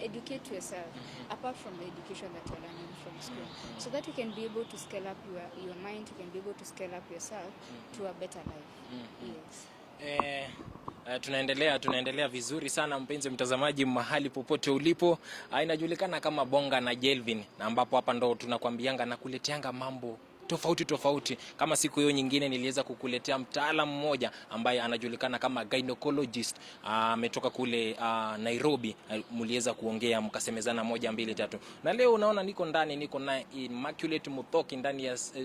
educate yourself, apart from the education that you're learning from school, so that you can be able to scale up your mind, you can be able to scale up yourself to a better life. Yes. Tunaendelea vizuri sana mpenzi mtazamaji mahali popote ulipo. Inajulikana kama Bonga na Jelvin, na ambapo hapa ndo tunakwambianga na kuleteanga mambo tofauti. Kama siku hiyo nyingine niliweza kukuletea mtaalamu mmoja ambaye anajulikana kama gynecologist, ametoka kule Nairobi. Mliweza kuongea mkasemezana 1 2 3, na leo unaona niko na Immaculate Muthoki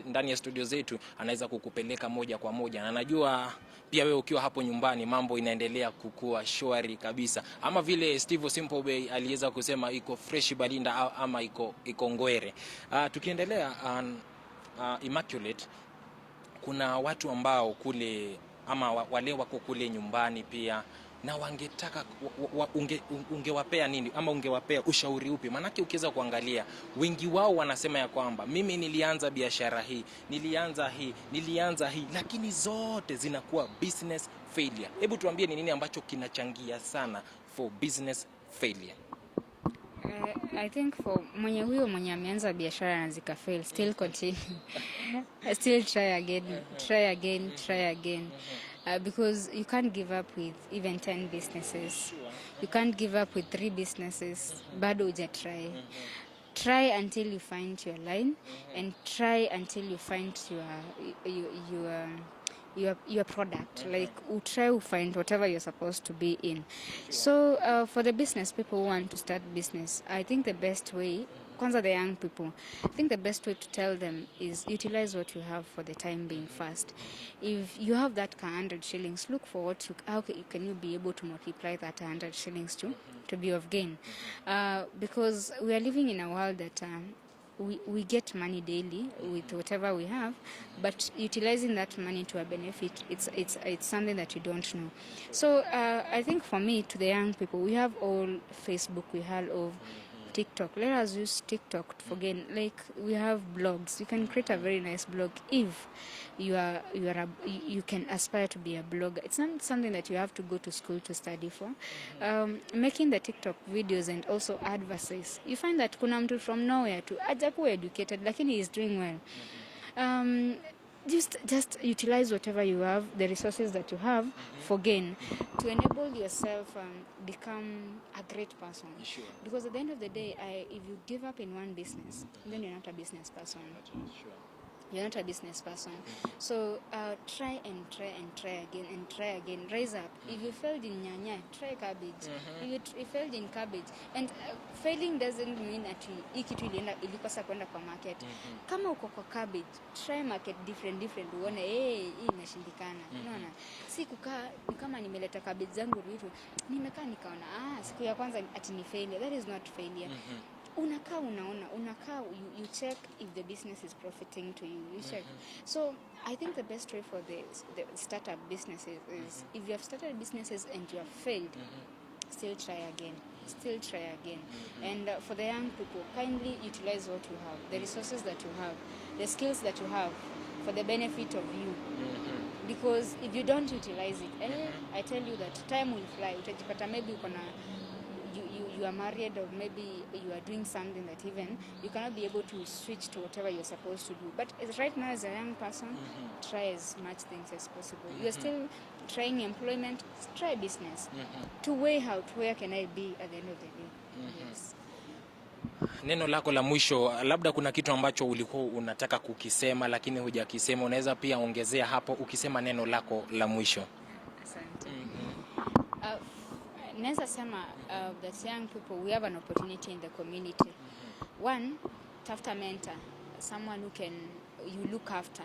ndani ya studio zetu. Anaweza kukupeleka moja kwa moja, na najua pia wewe ukiwa hapo nyumbani mambo inaendelea kukua shwari kabisa, ama vile Steve Simple Bay aliweza kusema iko fresh Balinda ama iko ngwere. Tukiendelea Immaculate, kuna watu ambao kule ama wale wako kule nyumbani pia, na wangetaka ungewapea nini ama ungewapea ushauri upi? Manake ukiweza kuangalia wengi wao wanasema ya kwamba mimi nilianza biashara hii, nilianza hii, lakini zote zinakuwa business failure. Hebu tuambie ni nini ambacho kinachangia sana for business failure? I think for mwenye ameanza biashara na zika fail, still continue. Still try again. Because you can't give up with even 10 businesses. You can't give up with 3 businesses. Bado uja try. Try until you find your line, and try until you find your product. Like try to find whatever you're supposed to be in. So for the business people who want to start business, I think the best way, kwanza the young people, I think the best way to tell them is utilize what you have for the time being first. If you have that 100 shillings, look for how can you be able to multiply that 100 shillings to be of gain. Because we are living in a world that we get money daily with whatever we have, but utilizing that money to a benefit, it's something that you don't know. So I think for me, to the young people, we have all Facebook, we have all TikTok. Let us use TikTok for gain. Like we have blogs. You can create a very nice blog if you can aspire to be a blogger. It's not something that you have to go to school to study for. Making the TikTok videos and also advertise. You find that kuna mtu from nowhere to ajakuwa educated, lakini he is doing well. Just utilize whatever you have, the resources that you have for gain, to enable yourself become a great person. Sure. Because at the end of the day, if you give up in one business, then you're not a business person. Sure. You're not a business person. So try and try again. Rise up. If you failed in nyanya, try cabbage. If you failed in cabbage, and failing doesn't mean that hii kitu ilikosa kwenda kwa market. Kama uko kwa cabbage, try market different uone hii inashindikana. Unaona? Si kukaa kama nimeleta cabbage zangu vitu, nimekaa nikaona siku ya kwanza ati ni failure. That is not failure. Unakaa you check if the business is profiting to you check. So I think the best way for the startup businesses is if you have started businesses and you have failed, still try again. And for the young people, kindly utilize what you have, the resources that you have, the skills that you have for the benefit of you. Because if you don't utilize it, I tell you that time will fly. Utajipata maybe you are married, or maybe you are doing something that even you cannot be able to switch to whatever you're supposed to do. But right now as a young person, try as much things as possible. You're still trying employment, try business to weigh out where can I be at the end of the day. Yes. Neno lako la mwisho, labda kuna kitu ambacho ulikuwa unataka kukisema lakini hujakisema, unaweza pia ongezea hapo ukisema neno lako la mwisho. Asante. Naweza sema that young people, we have an opportunity in the community. One, tafuta mentor, someone who can you look after,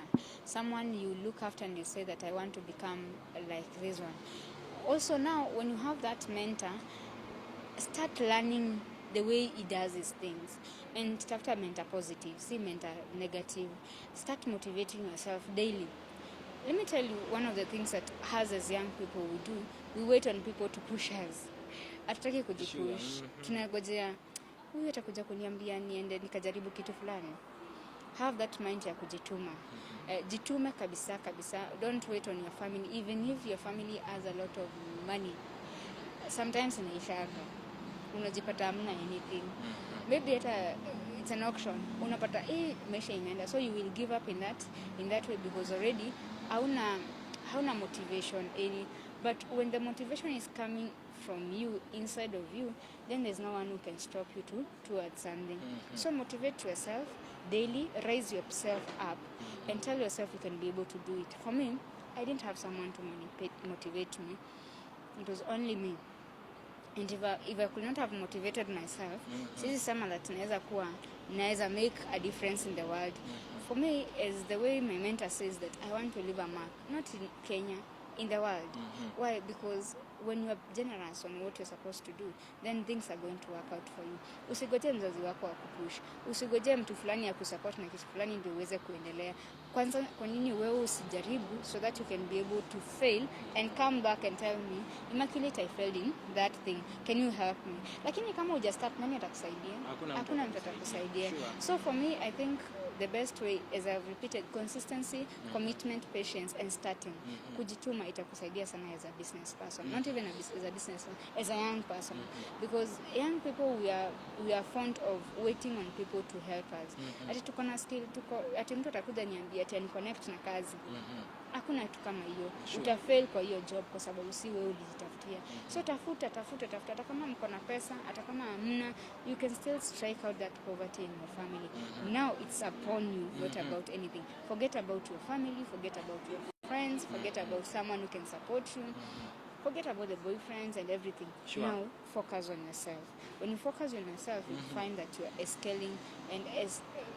and you say that I want to become like this one. Also now, when you have that mentor, start learning the way he does his things, and tafuta mentor positive, see mentor negative. Start motivating yourself daily. Let me tell you, one of the things that us as young people we do, we wait on people to push us. Hatutaki kujipush. Tunagojea huyu atakuja kuniambia niende nikajaribu kitu fulani. Have that mind ya kujituma. Jitume kabisa. Don't wait on your family, even if your family has a lot of money. Sometimes inaishaga. Unajipata hamna anything. Maybe it's an auction. Unapata maisha inaenda. So you will give up in that way because already hauna motivation any. But when the motivation is coming from you, inside of you, then there's no one who can stop you towards something. So motivate yourself daily, raise yourself up, and tell yourself you can be able to do it. For me, I didn't have someone to motivate me. It was only me. And if I could not have motivated myself, sisi sema that naweza make a difference in the world. For me, as the way my mentor says that I want to leave a mark, not in Kenya, in the world. Why? Because when you are generous on what you're supposed to do, then things are going to work out for you. Usigoje mzazi wako akupush. Usigoje mtu fulani akusupport na kitu fulani ndio uweze kuendelea. Kwanza kwa nini wewe usijaribu so that you can be able to fail and come back and tell me, Immaculate, I failed in that thing. Can you help me? Lakini kama hujastart, nani atakusaidia? Hakuna mtu atakusaidia. So for me, I think the best way, as I've repeated, consistency, commitment, patience, and starting. Kujituma itakusaidia sana as a business person. Not even as a business person, as a young person. Because young people, we are fond of waiting on people to help us. Ati tuko na skill, ati mtu atakuja niambia ati ani connect na kazi. Hakuna kitu kama hiyo. Utafail kwa hiyo job kwa sababu si wewe ulijitafutia. So tafuta hata kama mko na pesa, hata kama hamna, you can still strike out that poverty in your family. Now it's upon you, not about anything. Forget about your family, forget about your friends, forget about someone who can support you. Forget about the boyfriends and everything. Now focus on yourself. When you focus on yourself, you find that you are scaling and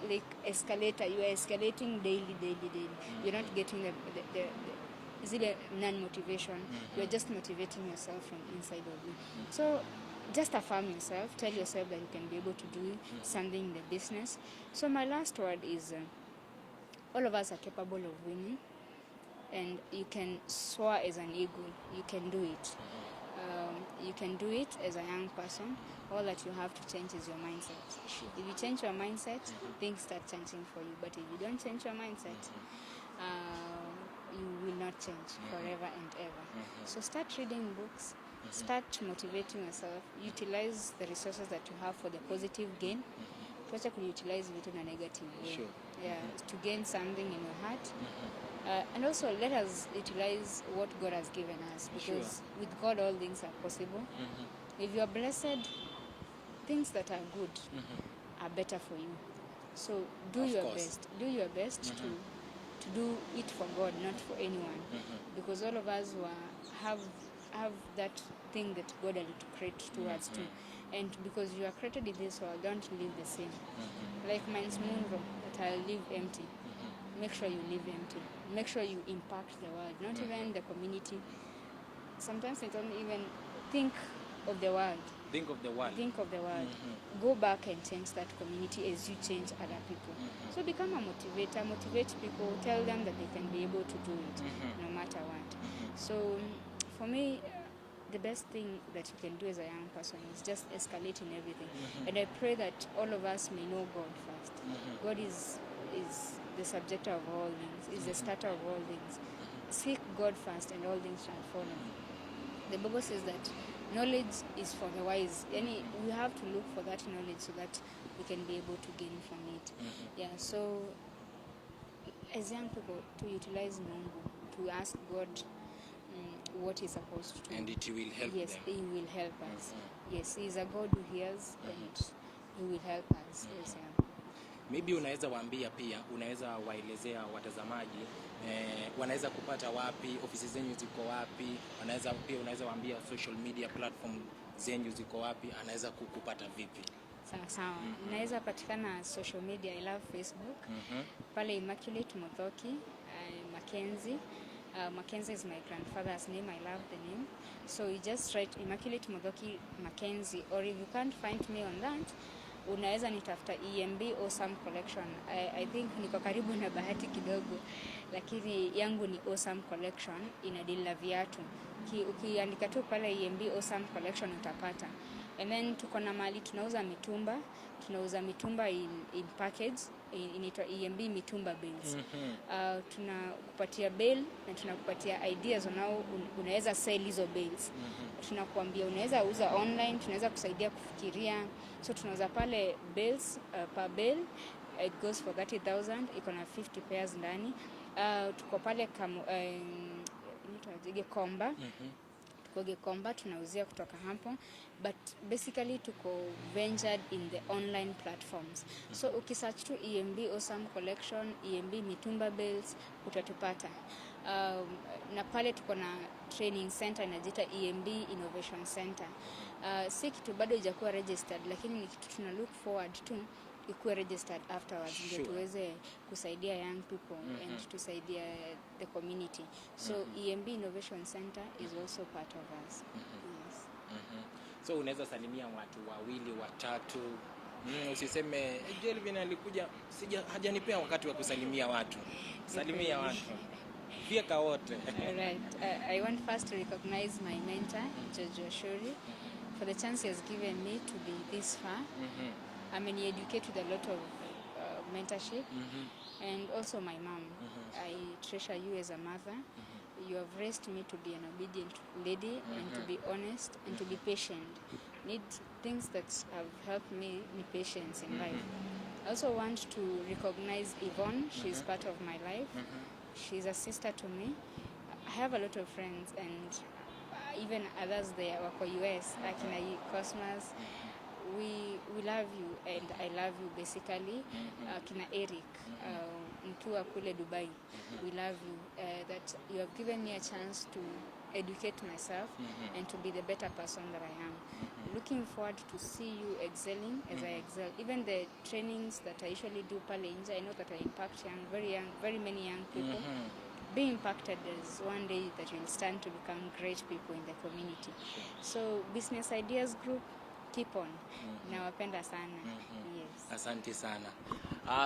like escalator, you are escalating daily. You're not getting the non-motivation. You're just motivating yourself from inside of you. So just affirm yourself. Tell yourself that you can be able to do something in the business. So my last word is all of us are capable of winning. And you can soar as an eagle. You can do it. You can do it as a young person. All that you have to change is your mindset. If you change your mindset, things start changing for you. But if you don't change your mindset, you will not change forever and ever. So start reading books. Start motivating yourself. Utilize the resources that you have for the positive gain. Tuacha kuutilize vitu na negative way. To gain something in your heart. And also let us utilize what God has given us, because with God all things are possible. If you are blessed, things that are good are better for you. So do your best. Do your best to do it for God, not for anyone. Because all of us have that thing that God had to create towards too. And because you are created in this world, don't live the same. Like mine's Munro, that I'll live empty. Make sure you live empty. Make sure you impact the world, not even the community. Sometimes you don't even think of the world. Think of the world. Think of the world. Go back and change that community as you change other people. So become a motivator. Motivate people. Tell them that they can be able to do it no matter what. So for me, the best thing that you can do as a young person is just escalating everything. And I pray that all of us may know God first. God is the subjector of all things, is the starter of all things. Seek God first and all things shall follow. The Bible says that knowledge is for the wise. We have to look for that knowledge so that we can be able to gain from it. Yeah, so as young people, to utilize Mungu, to ask God what He's supposed to do. And it will help Yes, them. He will help us. Yes, He is a God who hears and He will help us. Yes, yeah. Maybe unaweza waambia pia, unaweza waelezea watazamaji wanaweza kupata wapi, ofisi zenyu ziko wapi, unaweza waambia social media platform zenyu ziko wapi, anaweza kukupata vipi? Sawa. Naweza patikana social media. I love Facebook. Pale Immaculate Muthoki, Mackenzie. Mackenzie is my grandfather's name. I love the name. So you just write Immaculate Muthoki Mackenzie, or if you can't find me on that, unaweza nitafuta EMB Awesome Collection. I think niko karibu na bahati kidogo, lakini yangu ni Awesome Collection, ina deal na viatu. Ukiandika tu pale EMB Awesome Collection utapata. And then tuko na mali tunauza mitumba in package, inaitwa EMB mitumba bales. Tunakupatia bail na tunakupatia ideas on how unaweza sell hizo bales. Tunakuambia unaweza uza online, tunaweza kusaidia kufikiria. So tunauza pale bales, per bail it goes for 30,000, iko na 50 pairs ndani. Tuko pale Gekomba. Tuko Gekomba tunauzia kutoka hapo, but basically tuko ventured in the online platforms. So ukisearch tu EMB Awesome Collection, EMB mitumba bales, utatupata. Na pale tuko na training center inajiita EMB Innovation Center. Si kitu bado haijakuwa registered, lakini ni kitu tuna look forward to ikuwe registered afterwards, ndio tuweze kusaidia young people and tusaidia the community. So EMB Innovation Center is also part of us. Yes. So unaweza salimia watu wawili watatu. Usiseme Jelvin alikuja hajanipea wakati wa kusalimia watu. Salimia watu. Fieka wote. All right. I want first to recognize my mentor, Jojo Shuri, for the chance he has given me to be this far. I mean, he educated with a lot of mentorship, and also my mom. I treasure you as a mother. You have raised me to be an obedient lady and to be honest and to be patient. Need things that have helped me patience in life. I also want to recognize Yvonne. She's part of my life. She's a sister to me. I have a lot of friends and even others there wako US, akina Cosmos. We love you and I love you basically. Kina Eric, mtua kule Dubai. We love you that you have given me a chance to educate myself and to be the better person that I am. Looking forward to see you excelling as I excel. Even the trainings that I usually do pale nje, I know that I impact very many young people. Be impacted as one day that you'll stand to become great people in the community. So Business Ideas Group, keep on. Nawapenda sana. Yes. Asante sana.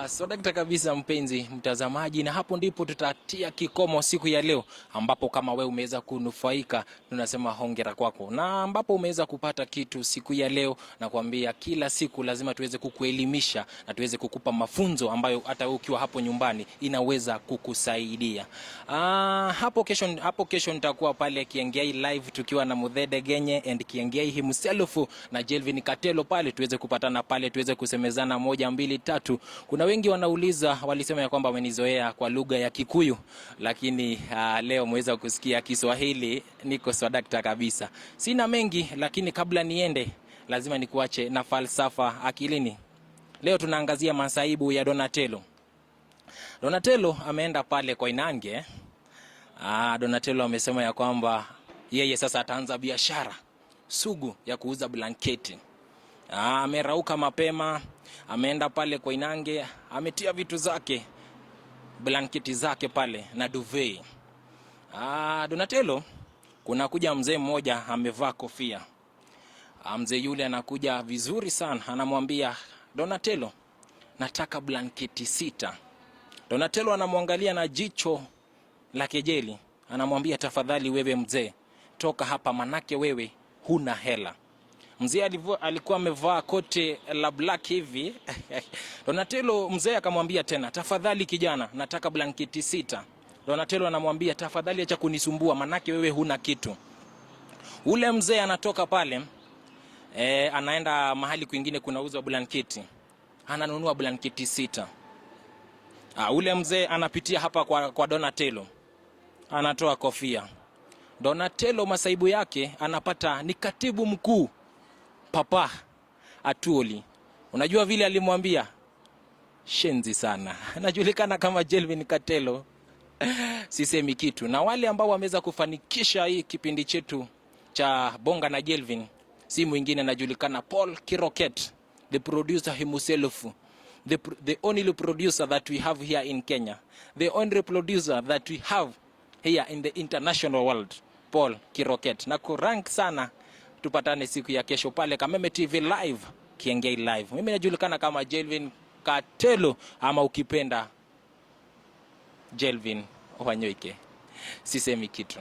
So dakika kabisa mpenzi mtazamaji, na hapo ndipo tutatia kikomo siku ya leo, ambapo kama wewe umeweza kunufaika tunasema hongera kwako, na ambapo umeweza kupata kitu siku ya leo, na kuambia kila siku lazima tuweze kukuelimisha na tuweze kukupa mafunzo ambayo hata wewe ukiwa hapo nyumbani inaweza kukusaidia. Hapo kesho nitakuwa pale Kiengei live tukiwa na Muthede Genye and Kiengei himself na Jelvin Katelo pale, tuweze kupatana pale, tuweze kusemezana 1 2 3. Kuna wengi wanauliza, walisema ya kwamba wamenizoea kwa lugha ya Kikuyu, lakini leo mweza kusikia Kiswahili, niko swadakta kabisa. Sina mengi, lakini kabla niende lazima nikuache na falsafa akilini. Leo tunaangazia masaibu ya Donatello. Donatello ameenda pale kwa Inange. Donatello amesema ya kwamba yeye sasa ataanza biashara sugu ya kuuza blanketi. Amerauka mapema, ameenda pale kwa Inange, ametia vitu zake, blanketi zake pale na duvet. Donatello, kuna kuja mzee mmoja amevaa kofia. Mzee yule anakuja vizuri sana, anamwambia Donatello, nataka blanketi 6. Donatello anamwangalia na jicho la kejeli, anamwambia tafadhali wewe mzee, toka hapa manake wewe huna hela. Mzee alikuwa amevaa kote la black hivi. Donatello, mzee akamwambia tena, tafadhali kijana, nataka blanketi 6. Donatello anamwambia tafadhali acha kunisumbua manake wewe huna kitu. Ule mzee anatoka pale, anaenda mahali kwingine kunauzwa blanketi. Ananunua blanketi 6. Ule mzee anapitia hapa kwa Donatello. Anatoa kofia. Donatello masaibu yake anapata ni katibu mkuu Papa Atuoli. Unajua vile alimwambia? Shenzi sana. Anajulikana kama Jelvin Katelo. Sisemi kitu. Na wale ambao wameweza kufanikisha hii kipindi chetu cha Bonga na Jelvin, si mwingine anajulikana Paul Kiroket, the producer himself. The only producer that we have here in Kenya. The only producer that we have here in the international world. Paul Kiroket. Na kurank sana. Tupatane siku ya kesho pale Kameme TV live, Kiengei live. Mimi najulikana kama Jelvin Katelo, ama ukipenda Jelvin Wanyoike. Sisemi kitu.